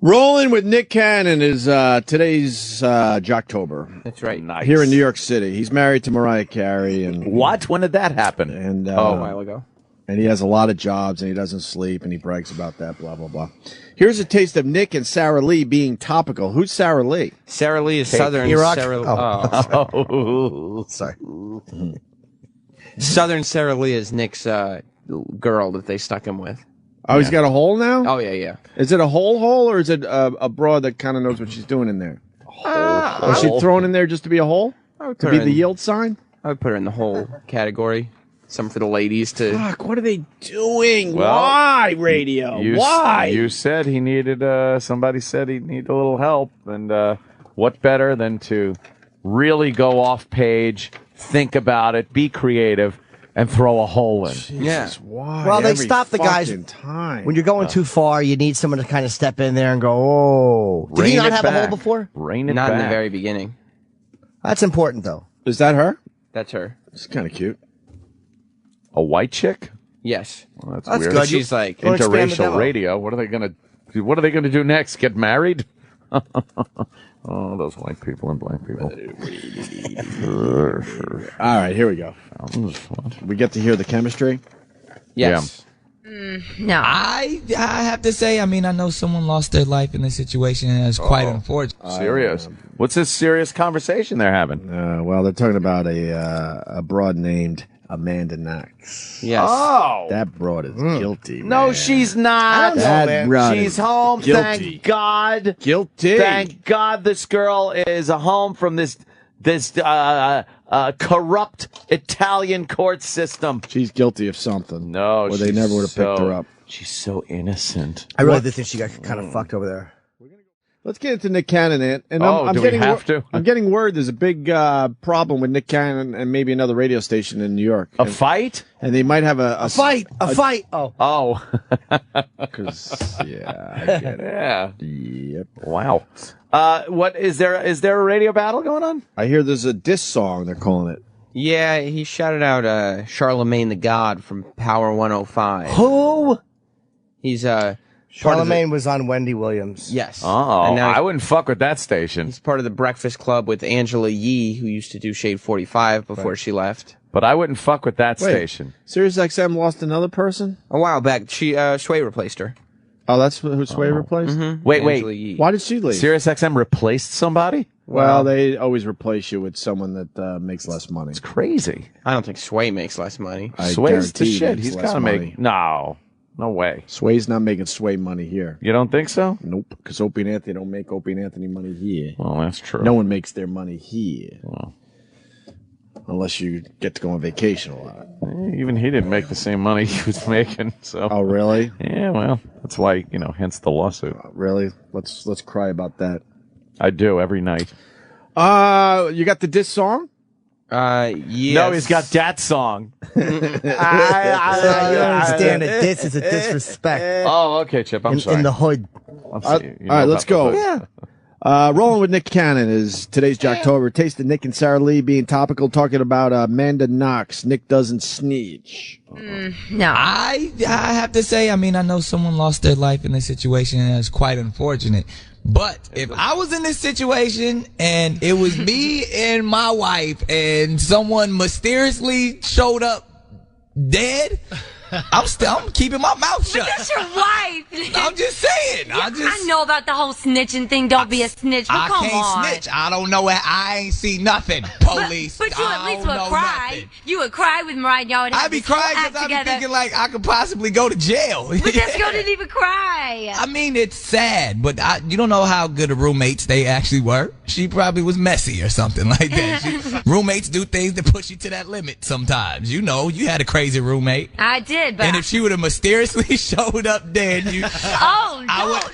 Rollin with Nick Cannon is today's Jocktober. That's right. Nice. Here in New York City. He's married to Mariah Carey. And What? When did that happen? And a while ago. And he has a lot of jobs, and he doesn't sleep, and he brags about that, blah, blah, blah. Here's a taste of Nick and Sarah Lee being topical. Who's Sarah Lee? Sarah Lee is Southern. Iraq? Sarah, Sorry. Southern Sarah Lee is Nick's girl that they stuck him with. Oh, he's got a hole now? Oh, yeah. Is it a hole, or is it a broad that kind of knows what she's doing in there? Was she thrown in there just to be a hole? To be the yield sign? I would put her in the whole category. Some for the ladies to... Fuck, what are they doing? Well, Why, radio? Why? You said he needed, somebody said he needed a little help, and what better than to really go off page, think about it, be creative, and throw a hole in. Jesus, why? Well, they Every stop the guys fucking time. when you're going too far. You need someone to kind of step in there and go, "Oh, did he not have a hole before?" Rein it Not back. in the very beginning. That's important, though. Is that her? That's her. It's kind of cute. A white chick? Yes. Well, that's That's weird. good. She's like... Well, expand the Interracial demo. radio. What are they gonna do next? Get married? Oh, those white people and black people. All right, here we go. We get to hear the chemistry. Yes. No. I have to say, I mean, I know someone lost their life in this situation, and it's quite unfortunate. Serious. What's this serious conversation they're having? Well, they're talking about a broad named Amanda Knox. Yes. Oh, That broad is guilty. no, man. she's not. That broad She's is home. guilty. Thank God. Guilty. Thank God this girl is home from this corrupt Italian court system. She's guilty of something. No, or they never would have picked her up. She's so innocent. I really did think she got kind of fucked over there. Let's get into Nick Cannon, and Oh, I'm do we getting have to? I'm getting word there's a big problem with Nick Cannon and maybe another radio station in New York. A fight? And they might have a Fight! A fight! Oh. Oh, Because yeah, I get it. yeah. Yep. Wow. What is there? Is there a radio battle going on? I hear there's a diss song. They're calling it. Yeah, he shouted out Charlemagne the God from Power 105. Who? He's part of Charlemagne was on Wendy Williams. yes. Oh, And now I wouldn't fuck with that station. he's part of the Breakfast Club with Angela Yee, who used to do Shade 45 before she left. But I wouldn't fuck with that Wait. station. Sirius XM lost another person. A while back, Sway replaced her. Oh, that's who Sway replaced. Wait, Angela wait. Yee. Why did she leave? Sirius XM replaced somebody? Well, they always replace you with someone that makes less money. It's crazy. I don't think Sway makes less money. I Sway's the guarantee he shit. makes He's less got to money. make. No way. Sway's not making Sway money here. You don't think so? Nope, because Opie and Anthony don't make Opie and Anthony money here. Well, that's true. No one makes their money here. Well. Unless you get to go on vacation a lot. Even he didn't make the same money he was making. So. Oh, really? Yeah, well, that's why, hence the lawsuit. Really? Let's cry about that. I do every night. You got the diss song? Yes. No, he's got that song. You don't understand that this is a disrespect Oh, okay, Chip. I'm sorry. in the hood. I'm sorry. You know All right, let's about go. the hood. Rolling with Nick Cannon is today's Jocktober. Taste of Nick and Sarah Lee being topical, talking about Amanda Knox. Nick doesn't sneeze. No. I have to say, I mean, I know someone lost their life in this situation, and it's quite unfortunate. But if I was in this situation and it was me and my wife and someone mysteriously showed up dead, I'm keeping my mouth shut. That's your wife. I'm just saying. I know about the whole snitching thing. Don't be a snitch. But I come can't on. snitch. I don't know it. I ain't see nothing. Police. But you at I least don't would know cry. nothing. You would cry with Mariah. Y'all would have I'd be this whole crying act because I'd be together. thinking like I could possibly go to jail. But this girl didn't even cry. I mean, it's sad, but you don't know how good of roommates they actually were. She probably was messy or something like that. Roommates do things that push you to that limit sometimes. You had a crazy roommate. I did, but And if she would have mysteriously showed up dead, I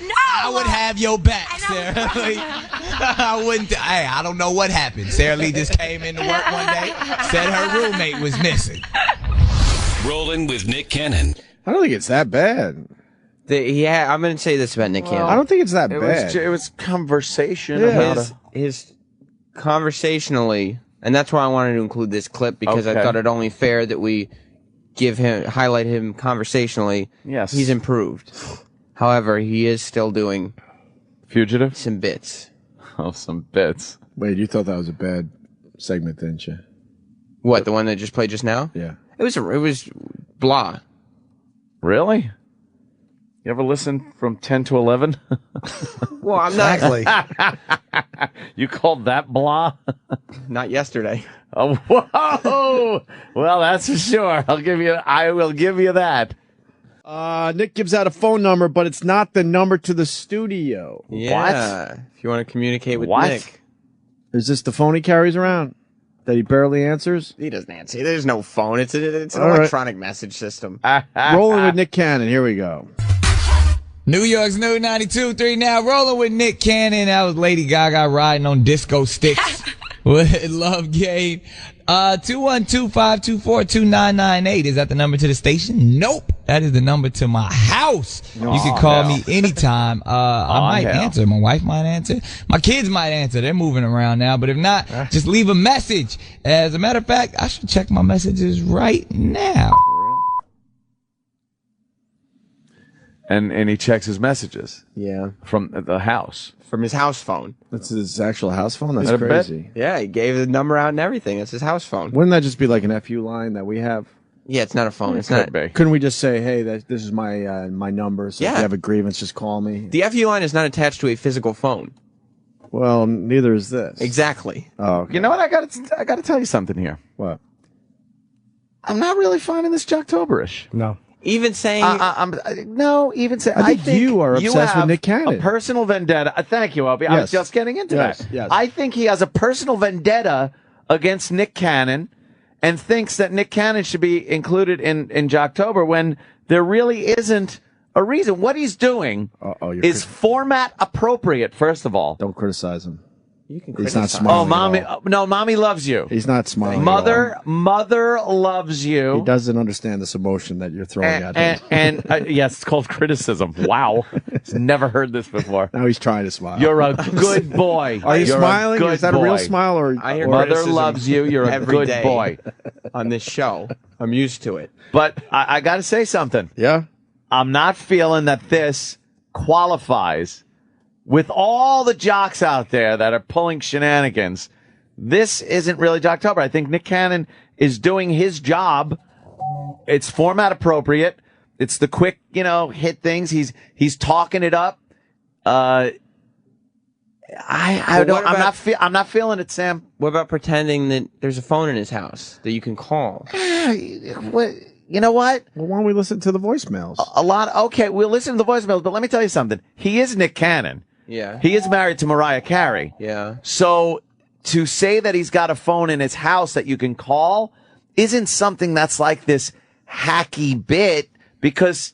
I would have your back, I Sarah know. Lee. I wouldn't. Hey, I don't know what happened. Sarah Lee just came into work one day, said her roommate was missing. Rolling with Nick Cannon. I don't think it's that bad. I'm going to say this about Nick Cannon. I don't think it's that bad. It was conversation Yeah. about his conversationally, and that's why I wanted to include this clip because I Okay. thought it only fair that we highlight him conversationally. Yes. He's improved. However, he is still doing Fugitive? Some bits. Oh, some bits. Wait, you thought that was a bad segment, didn't you? What, the one that just played just now? Yeah. It was blah. Really? You ever listen from 10 to 11? Well, I'm not. Exactly. You called that blah? Not yesterday. Oh, whoa! Well, that's for sure. I will give you that. Nick gives out a phone number, but it's not the number to the studio. Yeah. If you want to communicate with What? Nick. Is this the phone he carries around that he barely answers? He doesn't answer. There's no phone. It's an All right. electronic message system. Rolling with Nick Cannon. Here we go. New York's new 92.3 now. Rolling with Nick Cannon. That was Lady Gaga riding on disco sticks with Love Game. 212-524-2998. Is that the number to the station? Nope. That is the number to my house. You can call me anytime. I might answer. My wife might answer. My kids might answer. They're moving around now. But if not, just leave a message. As a matter of fact, I should check my messages right now. And he checks his messages Yeah. from the house. From his house phone. That's his actual house phone? That's I bet. crazy. Yeah, he gave the number out and everything. That's his house phone. Wouldn't that just be like an FU line that we have? Yeah, it's not a phone. It's Could not. be. Couldn't we just say, hey, this is my my number, so if Yeah. you have a grievance, just call me? The FU line is not attached to a physical phone. Well, neither is this. Exactly. Oh, okay. You know what? I got to tell you something here. What? I'm not really finding this Jocktober-ish. No. Even saying. I think you are obsessed with have Nick Cannon. A personal vendetta. Thank you, Opie. I was Yes. just getting into Yes, that. yes. I think he has a personal vendetta against Nick Cannon and thinks that Nick Cannon should be included in Jocktober when there really isn't a reason. What he's doing is format appropriate, first of all. Don't criticize him. You can He's not criticize. smiling. Oh, mommy! at all. No, mommy loves you. He's not smiling. at Mother loves all. you. He doesn't understand this emotion that you're throwing at him. And yes, it's called criticism. Wow, he's never heard this before. Now he's trying to smile. You're a good boy. Are you You're smiling? A good Is that a real boy. smile or? I hear Mother criticism loves you. You're a every good day boy. on this show. I'm used to it. But I got to say something. Yeah. I'm not feeling that this qualifies with all the jocks out there that are pulling shenanigans. This isn't really Jocktober. I think Nick Cannon is doing his job. It's format appropriate. It's the quick, hit things. He's talking it up. I'm not feeling it, Sam. What about pretending that there's a phone in his house that you can call? You know what? Well, why don't we listen to the voicemails? Okay, we'll listen to the voicemails, but let me tell you something. He is Nick Cannon. Yeah. He is married to Mariah Carey. Yeah. So to say that he's got a phone in his house that you can call isn't something that's like this hacky bit, because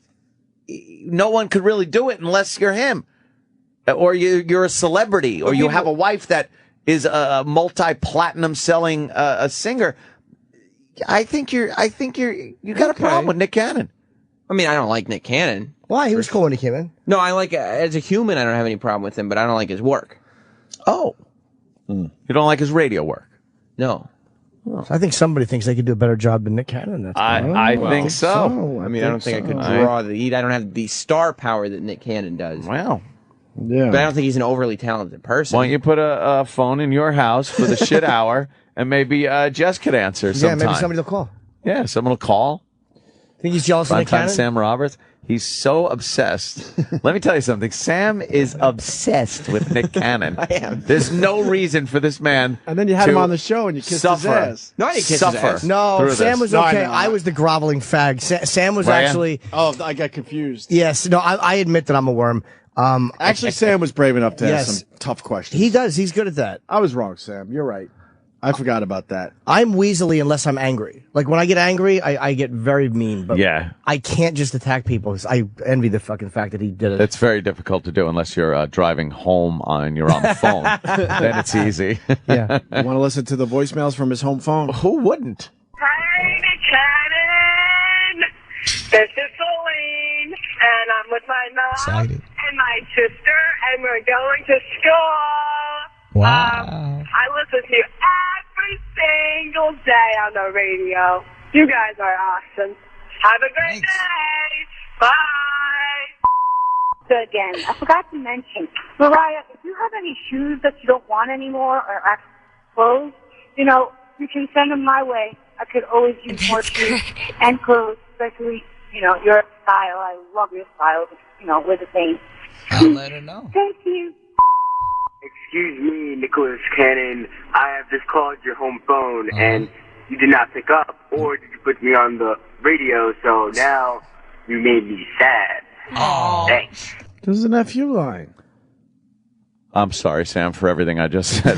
no one could really do it unless you're him, or you're a celebrity, or you have a wife that is a multi-platinum selling a singer. I think you got a problem with Nick Cannon. I mean, I don't like Nick Cannon. Why? He was cool when he came in. No, I like, as a human, I don't have any problem with him, but I don't like his work. Oh. You don't like his radio work? No. So I think somebody thinks they could do a better job than Nick Cannon. That's I think so. I mean, I don't think I could draw the heat. I don't have the star power that Nick Cannon does. Wow. Yeah. But I don't think he's an overly talented person. Why don't you put a phone in your house for the shit hour, and maybe Jess could answer sometime. Yeah, maybe somebody will call. Yeah, someone will call. Think he's jealous of Nick Sometime Cannon? Sam Roberts. He's so obsessed. Let me tell you something. Sam is obsessed with Nick Cannon. I am. There's no reason for this man. And then you had to him on the show and you kissed his suffer. ass. No, I didn't kiss his Suffer. ass. No, through Sam this. was No, I okay. know. I was the groveling fag. Sam was Were ya? actually. Oh, I got confused. Yes. No, I admit that I'm a worm. Actually, Sam was brave enough to ask Yes. some tough questions. He does. He's good at that. I was wrong, Sam. You're right. I forgot about that. I'm weaselly unless I'm angry. Like when I get angry, I get very mean. But Yeah. I can't just attack people. I envy the fucking fact that he did it. It's very difficult to do unless you're driving home and you're on the phone. Then it's easy. Yeah. You want to listen to the voicemails from his home phone? Who wouldn't? Hi, Nick Cannon. This is Celine, and I'm with my mom Excited. and my sister, and we're going to school. Wow. I listen to you every single day on the radio. You guys are awesome. Have a great Thanks. day. Bye. again. I forgot to mention, Mariah, if you have any shoes that you don't want anymore or actually clothes, you know, you can send them my way. I could always use more shoes and clothes, especially, you know, your style. I love your style. You know, we're the same. I'll let her know. Thank you. Excuse me, Nicholas Cannon. I have just called your home phone, and you did not pick up, or did you put me on the radio, so now you made me sad. Oh. Thanks. This is an FU line. I'm sorry, Sam, for everything I just said.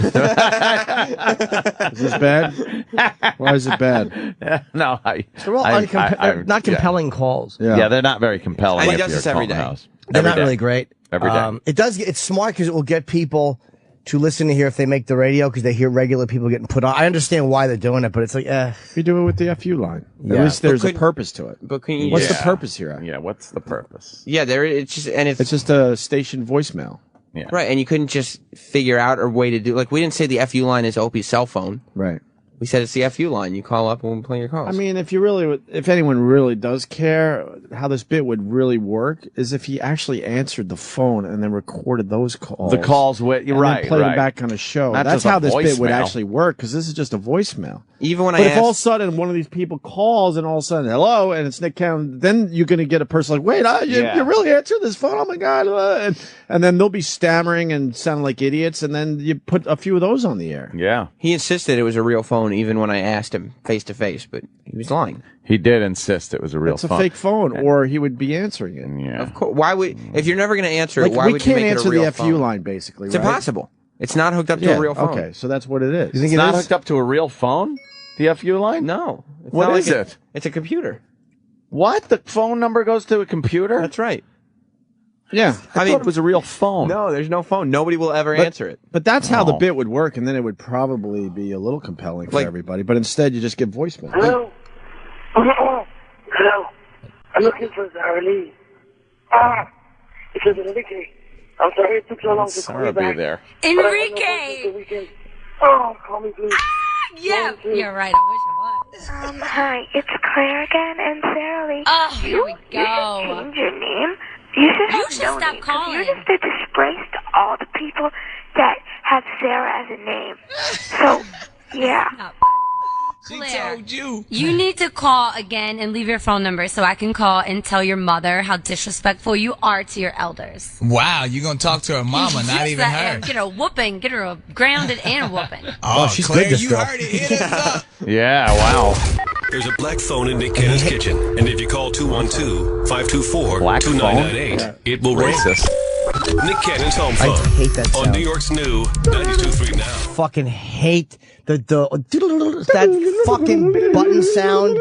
Is this bad? Why is it bad? No, They're all they're not compelling calls. Yeah, they're not very compelling. He if does you're this every calling the day. house. They're not day. really great. Every day. It's smart because it will get people to listen to hear if they make the radio because they hear regular people getting put on. I understand why they're doing it, but it's like, We do it with the FU line. Yeah. At least there's a purpose to it. But can you What's just, the purpose here? Yeah, what's the purpose? Yeah, there. It's just and It's just a station voicemail. Yeah. right, and you couldn't just figure out a way to do. Like we didn't say the FU line is Opie's cell phone. Right. We said it's the FU line. You call up and we'll play your calls. I mean, if anyone really does care, how this bit would really work is if he actually answered the phone and then recorded those calls. The calls with and right, then played right. them back on a show. Not That's just a how this bit would voicemail. actually work because this is just a voicemail. even when But I if all of a asked, sudden one of these people calls and all of a sudden hello and it's Nick Cannon, then you're going to get a person like, wait, you really answered this phone? Oh my god! And then they'll be stammering and sounding like idiots, and then you put a few of those on the air. Yeah. he insisted it was a real phone, even when I asked him face to face, but he was lying. He did insist it was a real It's a phone. fake phone, or he would be answering it. Yeah. Of course, why would if you're never going to answer Like, it? Why we would you can't make answer it a real the FU phone? line, basically. It's right? impossible. It's not hooked up to a real phone. Okay, so that's what it is. You think It's it not is? hooked up to a real phone? The FU line? No. It's What not is like it? It's a computer. What? The phone number goes to a computer? That's right. Yeah. I thought it was a real phone. No, there's no phone. Nobody will ever But- answer it. But that's how the Oh. bit would work, and then it would probably be a little compelling for Like- everybody. But instead, you just get voicemail. Hello? Hello? I'm looking for Zarly. It's Enrique. I'm sorry it took so long to call Sarah you be back. there. But I know it's Enrique! the weekend. Oh, call me please. Yeah, you're right. I wish I was. Hi, it's Claire again, and Sarah Lee. Oh, here we You should go. change your name. You should You have should no stop name, 'cause calling. you're just a disgrace to all the people that have Sarah as a name. So, yeah. She Claire. told you. You need to call again and leave your phone number so I can call and tell your mother how disrespectful you are to your elders. Wow, you gonna talk to her mama, not Yes, even I her. am. Get her a whooping. Get her a grounded and a whooping. Oh, she's Claire, good, this you girl. heard it. Hit us up. Yeah, wow. There's a black phone in Nick Cannon's kitchen, and if you call 212-524-2998, Black phone? it will ring. Racist. Nick Cannon's home I phone hate that on sound. New York's new 92.3 Now. Fucking hate that fucking button sound.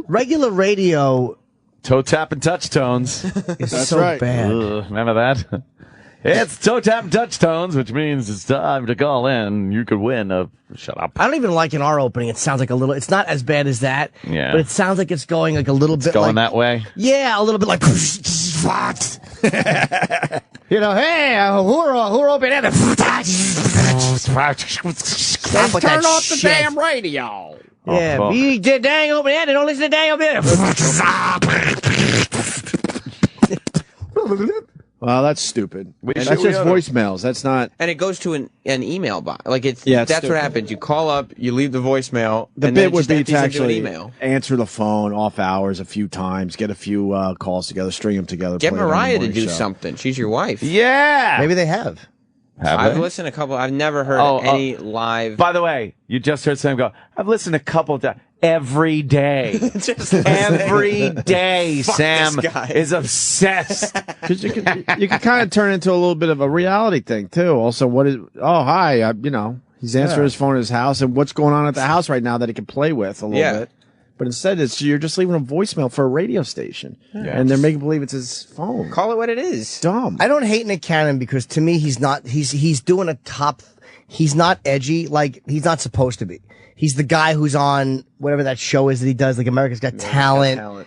Regular radio Toe tap and touch tones. is That's so right. bad. Remember that? It's toe tap and touch tones, which means it's time to call in. You could win a... Shut up. I don't even like in our opening. It sounds like a little. It's not as bad as that. Yeah. But it sounds like it's going like a little bit Going like that way? Yeah, a little bit like. You know, hey, who are open at Turn off the damn radio. Yeah, fuck. we did dang open ended. Don't listen to dang open ended. Well, that's stupid. should- That's we just oughta- voicemails. That's not. And it goes to an email bot. Like it's Yeah, it's that's what stupid. happens. You call up, you leave the voicemail. The and then bit it would just be empties to into an actually email. answer the phone off hours a few times, get a few calls together, string them together. Get play it on the Mariah to morning do show. something. She's your wife. Yeah! Maybe they have. Have I've they? listened to a couple. I've never heard Oh, any live. By the way, you just heard Sam go, I've listened a couple of times. Every day. Every day, Sam this guy. is obsessed. Because you can kind of turn into a little bit of a reality thing too. Also, what is? Oh, hi. He's answering his phone at his house, and what's going on at the house right now that he can play with a little bit. But instead, you're just leaving a voicemail for a radio station, and they're making believe it's his phone. Call it what it is. Dumb. I don't hate Nick Cannon because to me he's not. He's doing a top. He's not edgy like he's not supposed to be. He's the guy who's on whatever that show is that he does, like America's Got Talent.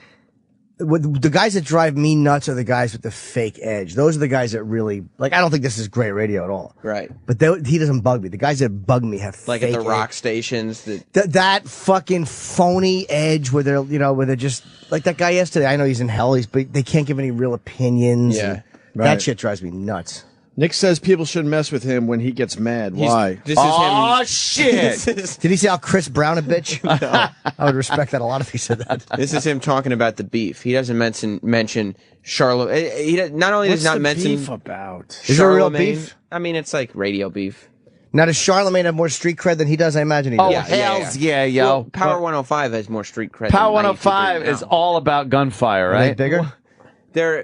the guys that drive me nuts are the guys with the fake edge. Those are the guys that really, like, I don't think this is great radio at all. Right. But he doesn't bug me. The guys that bug me have like fake at the rock edge. stations. That fucking phony edge where they're just, like that guy yesterday. I know he's in hell, but they can't give any real opinions. Yeah. That shit drives me nuts. Nick says people shouldn't mess with him when he gets mad. Why? Shit! Did he say how Chris Brown a bitch? No. I would respect that a lot if he said that. This is him talking about the beef. He doesn't mention Charlotte. He not only does not mention beef about. Is there real Charlemagne. beef? I mean, it's like radio beef. Now, does Charlemagne have more street cred than he does? I imagine he does. Oh, hells yeah, yo. Well, Power 105 has more street cred. Power than 105 is all about gunfire, right? Are they bigger? Power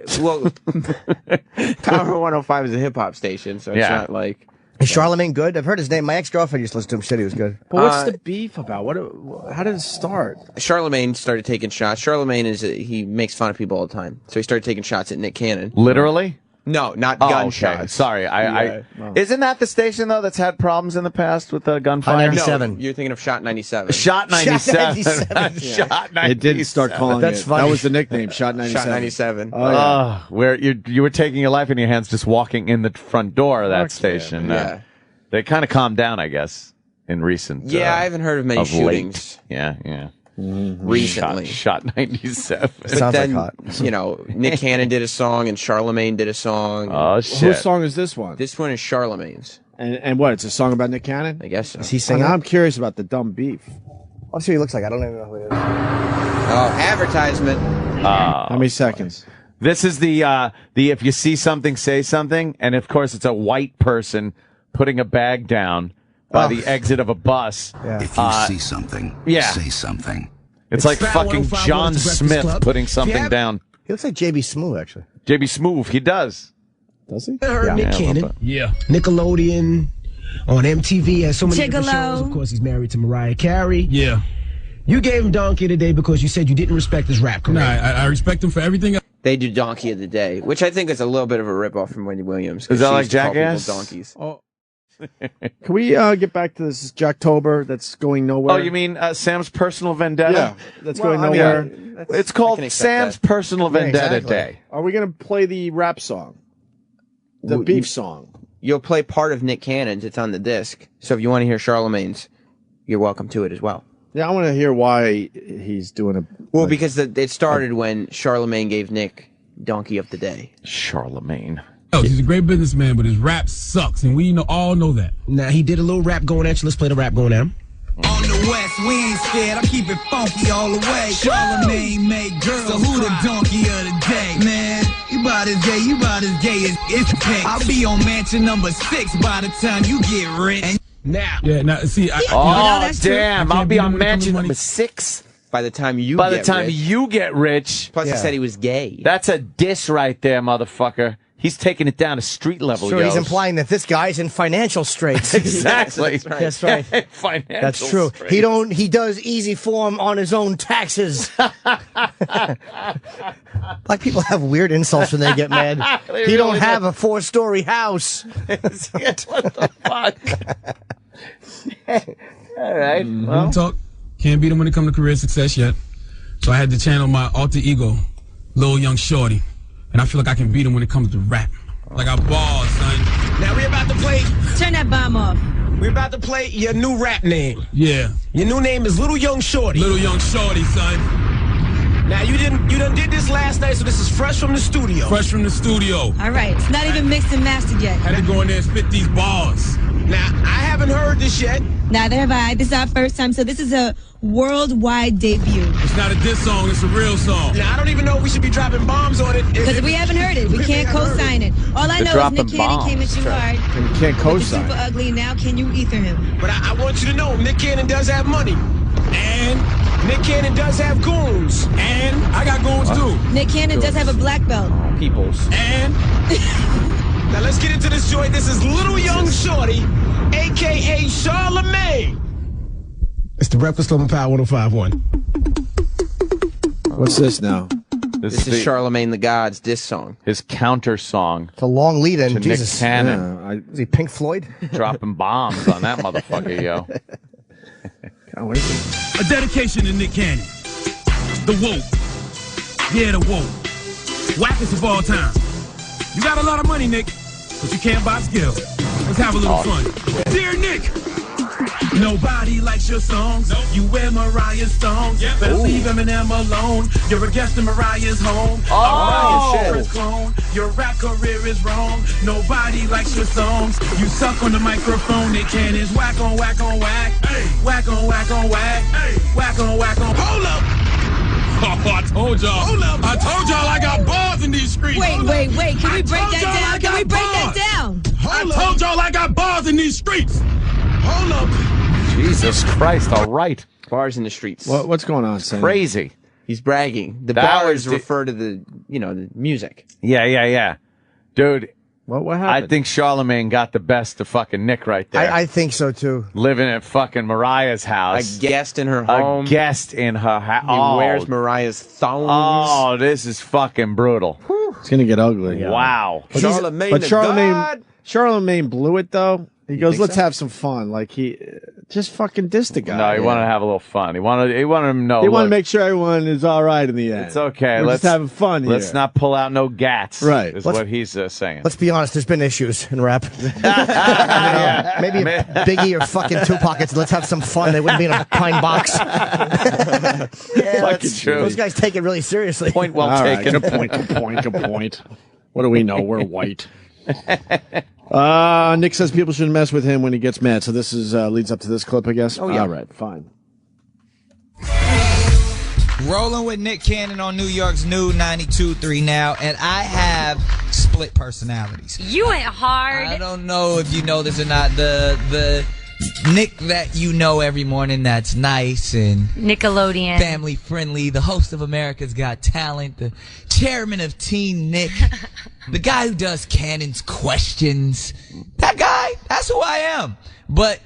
105 is a hip hop station, so it's not like. Is Charlemagne good? I've heard his name. My ex-girlfriend used to listen to him. Said he was good. But what's the beef about? How did it start? Charlemagne started taking shots. Charlemagne he makes fun of people all the time, so he started taking shots at Nick Cannon. Literally? No, not gunshots. Okay. Sorry, isn't that the station though that's had problems in the past with gunfire? 97. No, you're thinking of Shot 97. Shot 97. Shot 97. Shot 97. It didn't start calling That's it. funny. That was the nickname, Shot 97. Shot 97. Oh, yeah. Where you were taking your life in your hands just walking in the front door of that station. Yeah. They kind of calmed down, I guess, in recent. Yeah, I haven't heard of many shootings. Late. Yeah. Recently. Shot 97. But Sounds then, like hot. Nick Cannon did a song and Charlemagne did a song. Oh, shit. Whose song is this one? This one is Charlemagne's. And what? It's a song about Nick Cannon? I guess so. Is he singing? I'm curious about the dumb beef. I'll see what he looks like. I don't even know who he is. Oh, advertisement. How many seconds? This is the if you see something, say something. And, of course, it's a white person putting a bag down by the exit of a bus. Yeah. If you see something, say something. It's like fucking John Smith putting something down. He looks like JB Smoove, actually. JB Smoove, he does. Does he? I heard Nick Cannon. Yeah. Nickelodeon, on MTV, has so many different Gigolo. shows. Of course, he's married to Mariah Carey. Yeah. You gave him Donkey today because you said you didn't respect his rap career. Nah, I respect him for everything. They do Donkey of the Day, which I think is a little bit of a ripoff from Wendy Williams. Is that she like used to call people Jackass? Donkeys. Oh. Can we get back to this Jocktober that's going nowhere? Oh, you mean Sam's personal vendetta? Yeah, that's going nowhere. It's called Sam's Personal Vendetta exactly. Day. Are we going to play the rap song? The beef song? You'll play part of Nick Cannon's. It's on the disc. So if you want to hear Charlemagne's, you're welcome to it as well. Yeah, I want to hear why he's doing a... Well, because it started when Charlemagne gave Nick Donkey of the Day. Charlemagne. Oh, he's a great businessman, but his rap sucks, and we all know that. Now, he did a little rap going at you. Let's play the rap going at him. On the west, we ain't scared. I keep it funky all the way. Charlemagne made girls. So who the donkey of the day, man? You about as gay as it's gay. I'll be on mansion number 6 by the time you get rich. And Now, see, damn! I'll be on mansion number 6 by the time you get rich. Plus, he said he was gay. That's a diss right there, motherfucker. He's taking it down to street level. Sure, he's implying that this guy's in financial straits. Exactly. That's right. Financial That's true. straits. He does easy form on his own taxes. Black people have weird insults when they get mad. He don't have a 4-story house. What the fuck? All right. Well, talk. Can't beat him when it comes to career success yet. So I had to channel my alter ego, Lil Young Shorty. And I feel like I can beat him when it comes to rap. Like I ball, son. now we're about to play. Turn that bomb off. We're about to play your new rap name. Yeah. Your new name is Little Young Shorty. Little Young Shorty, son. Now you done did this last night, so this is fresh from the studio. Fresh from the studio. All right, it's not even mixed and mastered yet. Had to go in there and spit these bars. Now, I haven't heard this yet. Neither have I. This is our first time, so this is a worldwide debut. It's not a diss song, it's a real song. Now, I don't even know if we should be dropping bombs on it. Because we haven't heard it. We can't co-sign it. All I know is Nick Cannon came at you hard. And you can't co-sign. Super ugly. Now can you ether him? But I want you to know, Nick Cannon does have money. And Nick Cannon does have goons. And I got goons too. Nick Cannon does have a black belt. Peoples. And now let's get into this joint. This is Little Young Shorty, a.k.a. Charlemagne. It's the Breakfast Club on Power 105.1. What's this now? This is Charlemagne the God's diss song. His counter song. It's a long lead-in. To Jesus. Nick Cannon. Is he Pink Floyd? Dropping bombs on that motherfucker, yo. a dedication to Nick Cannon. The Woke. Yeah, the woke. Wackest of all time. You got a lot of money, Nick, but you can't buy skill. Let's have a little fun. Dear Nick, nobody likes your songs. Nope. You wear Mariah's songs. Yep. Better leave Eminem alone. You're a guest in Mariah's home. Mariah's clone. Your rap career is wrong. Nobody likes your songs. You suck on the microphone. Nick Cannon's whack on whack on whack. Hey. Whack on whack on whack. Hey. Whack on whack on. Hold up. Oh, I told y'all. Hold up. I told y'all I got bars in these streets. Wait. Can we break that down? Can we break that down? I told y'all I got bars in these streets. Hold up. Jesus Christ! All right. Bars in the streets. What's going on, Sam? Crazy. He's bragging. The bars refer to the music. Yeah. Dude. What happened? I think Charlemagne got the best of fucking Nick right there. I think so too. Living at fucking Mariah's house. A guest in her home. A guest in her house. He wears Mariah's thongs. Oh, this is fucking brutal. It's gonna get ugly. Yeah. Wow. Charlemagne blew it though. He goes, let's have some fun. Like he just fucking dissed the guy. No, he wanted to have a little fun. He wanted him to know. He wanted to make sure everyone is all right in the end. It's okay. We're just having fun here. Let's not pull out no gats. Right. Is what he's saying. Let's be honest. There's been issues in rap. Maybe Biggie or fucking Tupac. Let's have some fun. They wouldn't be in a pine box. Fucking true. Those guys take it really seriously. Point well taken. Right, good point. What do we know? We're white. Nick says people shouldn't mess with him when he gets mad. So this is leads up to this clip, I guess. Oh yeah. All right, fine. Rolling with Nick Cannon on New York's new 92.3 now, and I have split personalities. You went hard. I don't know if you know this or not. The Nick that you know every morning that's nice and Nickelodeon, family friendly, the host of America's Got Talent, the chairman of Teen Nick, the guy who does Cannon's questions. That guy, that's who I am. But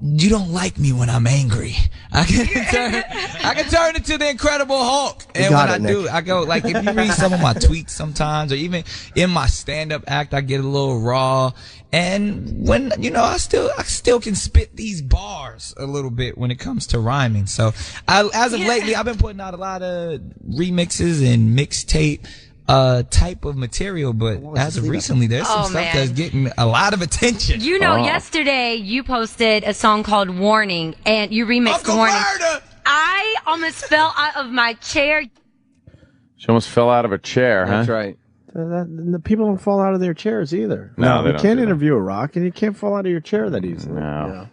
you don't like me when I'm angry. I can turn into the Incredible Hulk. And when I do, I go, like, if you read some of my tweets sometimes, or even in my stand-up act, I get a little raw. And when, I still can spit these bars a little bit when it comes to rhyming. So as of lately, I've been putting out a lot of remixes and mixtape type of material, but as of recently, there's some stuff that's getting a lot of attention. Yesterday you posted a song called Warning, and you remixed Uncle Warning. Murder! I almost fell out of my chair. She almost fell out of a chair, huh? That's right. The people don't fall out of their chairs either. No, they you don't can't do that. interview a rock, and you can't fall out of your chair that easily. No.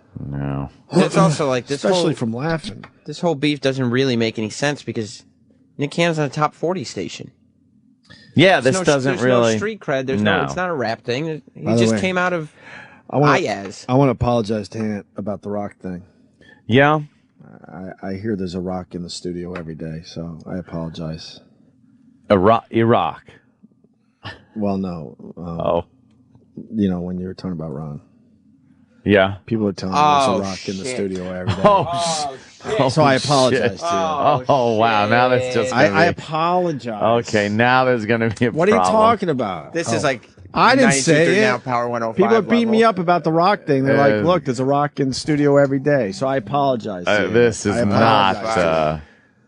It's also like this, especially from laughing. This whole beef doesn't really make any sense because Nick Cannon's on a top 40 station. Yeah, There's doesn't no really street cred. No. It's not a rap thing. He By the just way, came out of I want IAS. to apologize to Ant about the rock thing. Yeah. I hear there's a rock in the studio every day, so I apologize. Iraq. Well, no. When you were talking about Ron. Yeah. People are telling me there's a rock in the studio every day. So I apologize to you. Oh, wow. Now that's just I apologize. Okay, now there's going to be a What problem. are you talking about? This is like I didn't 92.3 say it. Now, Power 105 People are beating me level. up about the rock thing. They're like, look, there's a rock in the studio every day. So I apologize to you. This is I apologize.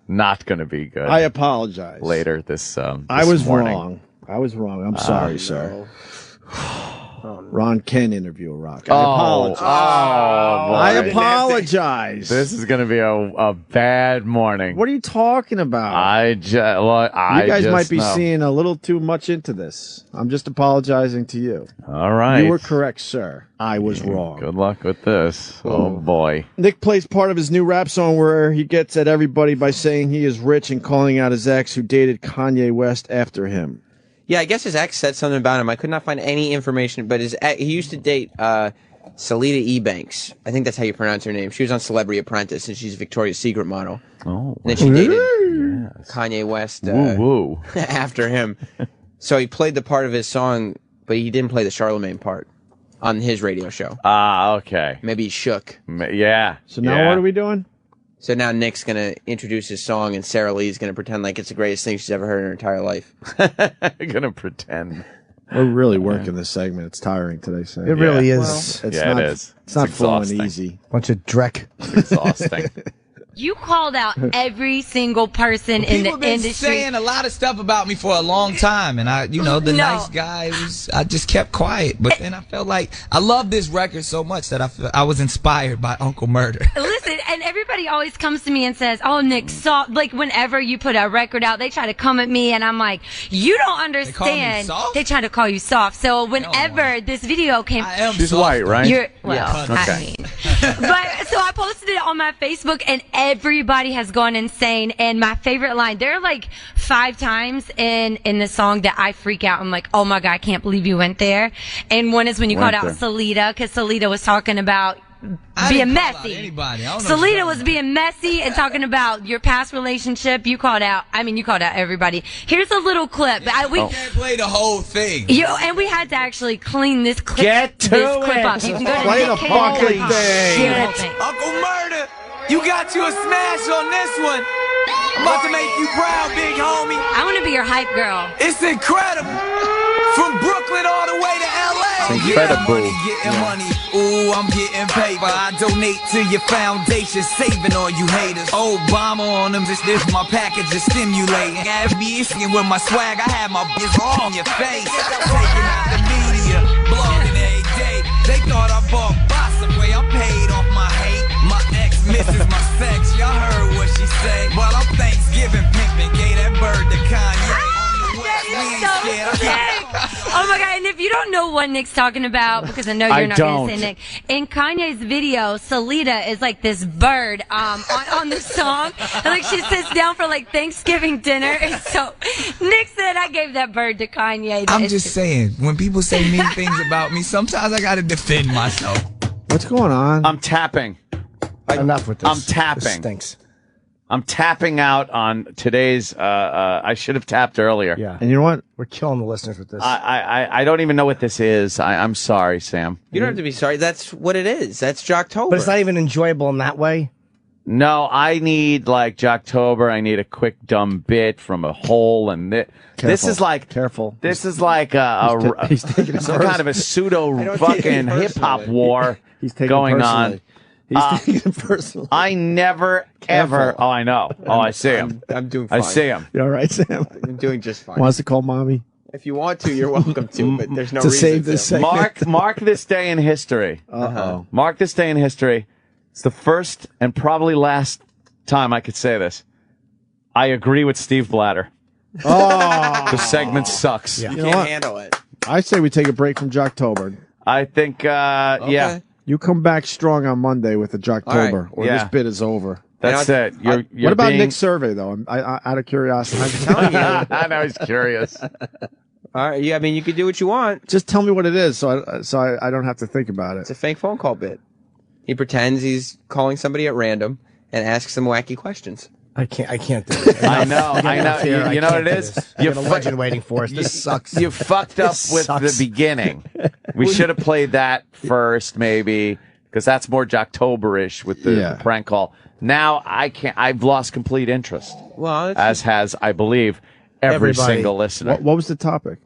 not going to be good. I apologize. Later this I was morning. wrong. I'm sorry, sir. Ron can interview a rock. I apologize. boy. I apologize. This is going to be a bad morning. What are you talking about? You guys might be seeing a little too much into this. I'm just apologizing to you. All right. You were correct, sir. I was wrong. Good luck with this. Oh, boy. Nick plays part of his new rap song where he gets at everybody by saying he is rich and calling out his ex who dated Kanye West after him. Yeah, I guess his ex said something about him. I could not find any information, but he used to date Salida Ebanks. I think that's how you pronounce her name. She was on Celebrity Apprentice, and she's a Victoria's Secret model. Oh, and then she dated Kanye West after him. So he played the part of his song, but he didn't play the Charlemagne part on his radio show. Okay. Maybe he shook. Yeah. So now what are we doing? So now Nick's going to introduce his song, and Sarah Lee's going to pretend like it's the greatest thing she's ever heard in her entire life. Going to pretend. We're really working this segment. It's tiring today, Sam. It really is. It's it is. It's not flowing exhausting. easy. Bunch of dreck. It's exhausting. You called out every single person in the People been industry. saying a lot of stuff about me for a long time, and the nice guy I just kept quiet. But then I felt like I love this record so much that I was inspired by Uncle Murder. Listen, and everybody always comes to me and says, "Oh, Nick, soft." Like whenever you put a record out, they try to come at me, and I'm like, "You don't understand." They call me soft? They try to call you soft. So whenever this video came, She's white, right? I mean, but so I posted it on my Facebook, and everybody has gone insane. And my favorite line, there are like 5 times in the song that I freak out. I'm like, oh my God, I can't believe you went there. And one is when you called out Salida, because Salida was talking about being messy. Salida was being messy and talking about your past relationship. You called out everybody. Here's a little clip. We can't play the whole thing. And we had to actually clean this clip. Get to this clip it. up. You can go to Play the fucking thing. thing. Uncle Murder, you got you a smash on this one. I'm about to make you proud, big homie. I want to be your hype girl. It's incredible. From Brooklyn all the way to LA. It's incredible. Getting money. Ooh, I'm getting paper. I donate to your foundation, saving all you haters. Obama on them, this my package is stimulating. Have me issuing with my swag, I have my biz on your face. Taking out the media, blogging every day. They thought I bought boss away, I'm paid off my hate. My ex misses my sex, y'all heard what she said. Well, I'm Thanksgiving pimping, gave that bird to Kanye. Oh my God, and if you don't know what Nick's talking about, because I know you're not going to say Nick, in Kanye's video, Salida is like this bird on the song, and like she sits down for like Thanksgiving dinner, and so Nick said I gave that bird to Kanye. I'm just saying, when people say mean things about me, sometimes I gotta defend myself. What's going on? I'm tapping. Enough with this. I'm tapping. This stinks. I'm tapping out on today's. I should have tapped earlier. Yeah. And you know what? We're killing the listeners with this. I don't even know what this is. I'm sorry, Sam. You don't have to be sorry. That's what it is. That's Jocktober. But it's not even enjoyable in that way. No, I need like Jocktober. I need a quick dumb bit from a hole, and this is like careful. This is like he's taking it some kind of a pseudo fucking hip hop war going on. He's taking it personally. I never ever. Oh, I know. Oh, I see him. I'm doing fine. I see him. You all right, Sam? I'm doing just fine. Wants to call mommy? If you want to, you're welcome to, but there's no to reason save this to. segment. Mark this day in history. Mark this day in history. It's the first and probably last time I could say this. I agree with Steve Blatter. Oh, the segment sucks. You can't handle it. I say we take a break from Jocktober. I think, yeah. You come back strong on Monday with the Jocktober, Right. or Yeah. this bit is over. That's it. You're what about being... Nick's survey, though? Out of curiosity. I'm telling you. I know he's curious. All right. Yeah, I mean, you can do what you want. Just tell me what it is, so I don't have to think about it. It's a fake phone call bit. He pretends he's calling somebody at random and asks them wacky questions. I can't do it. I know. You know what it is? You have a legend waiting for us. This sucks. You fucked up with the beginning. We should have played that first, maybe, because that's more Jocktober-ish with the prank call. Now I can't. I've lost complete interest. Well, as has, I believe, every single listener. What was the topic?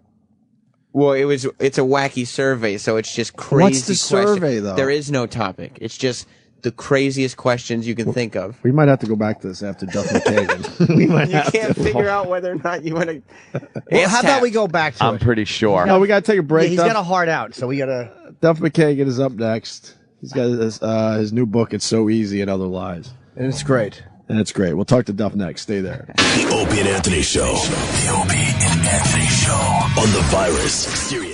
Well, it's a wacky survey, so it's just crazy. What's the survey, though? There is no topic. It's just the craziest questions you can think of. We might have to go back to this after Duff McKagan. We might You have can't to. figure out whether or not you want to. Well, how about we go back to I'm it? pretty sure. No, we got to take a break. Yeah, he's got a heart out, so we got to... Duff McKagan is up next. He's got his new book, It's So Easy and Other Lies. And it's great. And it's great. We'll talk to Duff next. Stay there. The Opie and Anthony Show. The Opie and Anthony Show on the Virus. Sirius.